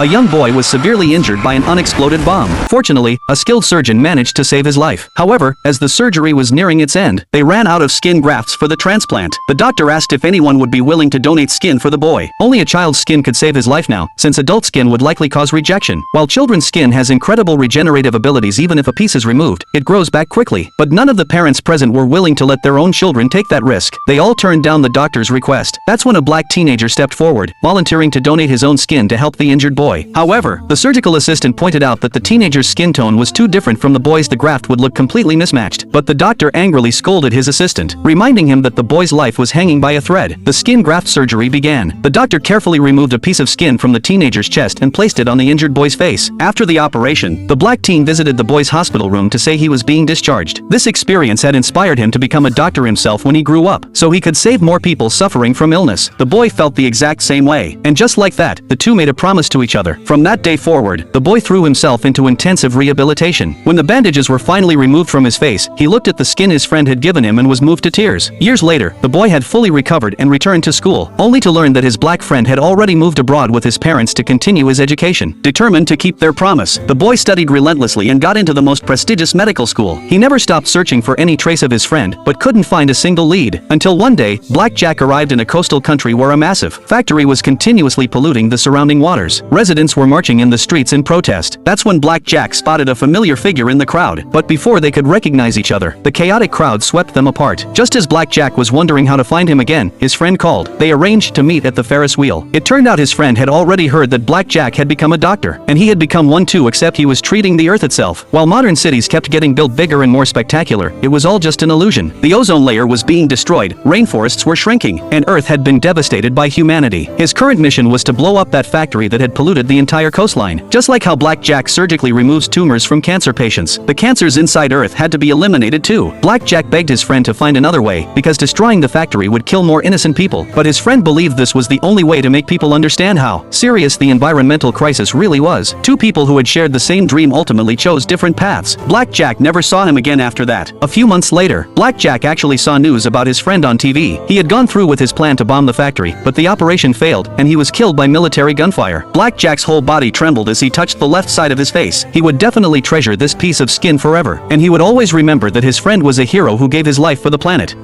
A young boy was severely injured by an unexploded bomb. Fortunately, a skilled surgeon managed to save his life. However, as the surgery was nearing its end, they ran out of skin grafts for the transplant. The doctor asked if anyone would be willing to donate skin for the boy. Only a child's skin could save his life now, since adult skin would likely cause rejection. While children's skin has incredible regenerative abilities, even if a piece is removed, it grows back quickly. But none of the parents present were willing to let their own children take that risk. They all turned down the doctor's request. That's when a black teenager stepped forward, volunteering to donate his own skin to help the injured boy. However, the surgical assistant pointed out that the teenager's skin tone was too different from the boy's. The graft would look completely mismatched. But the doctor angrily scolded his assistant, reminding him that the boy's life was hanging by a thread. The skin graft surgery began. The doctor carefully removed a piece of skin from the teenager's chest and placed it on the injured boy's face. After the operation, the black teen visited the boy's hospital room to say he was being discharged. This experience had inspired him to become a doctor himself when he grew up, so he could save more people suffering from illness. The boy felt the exact same way, and just like that, the two made a promise to each other. From that day forward, the boy threw himself into intensive rehabilitation. When the bandages were finally removed from his face, he looked at the skin his friend had given him and was moved to tears. Years later, the boy had fully recovered and returned to school, only to learn that his black friend had already moved abroad with his parents to continue his education. Determined to keep their promise, the boy studied relentlessly and got into the most prestigious medical school. He never stopped searching for any trace of his friend, but couldn't find a single lead, until one day, Black Jack arrived in a coastal country where a massive factory was continuously polluting the surrounding waters. Residents were marching in the streets in protest. That's when Black Jack spotted a familiar figure in the crowd, but before they could recognize each other, the chaotic crowd swept them apart. Just as Black Jack was wondering how to find him again, his friend called. They arranged to meet at the Ferris wheel. It turned out his friend had already heard that Black Jack had become a doctor, and he had become one too, except he was treating the Earth itself. While modern cities kept getting built bigger and more spectacular, it was all just an illusion. The ozone layer was being destroyed, rainforests were shrinking, and Earth had been devastated by humanity. His current mission was to blow up that factory that had polluted the entire coastline. Just like how Black Jack surgically removes tumors from cancer patients, the cancers inside Earth had to be eliminated too. Black Jack begged his friend to find another way, because destroying the factory would kill more innocent people, but his friend believed this was the only way to make people understand how serious the environmental crisis really was. Two people who had shared the same dream ultimately chose different paths. Black Jack never saw him again after that. A few months later, Black Jack actually saw news about his friend on TV. He had gone through with his plan to bomb the factory, but the operation failed, and he was killed by military gunfire. Black Jack's whole body trembled as he touched the left side of his face. He would definitely treasure this piece of skin forever, and he would always remember that his friend was a hero who gave his life for the planet.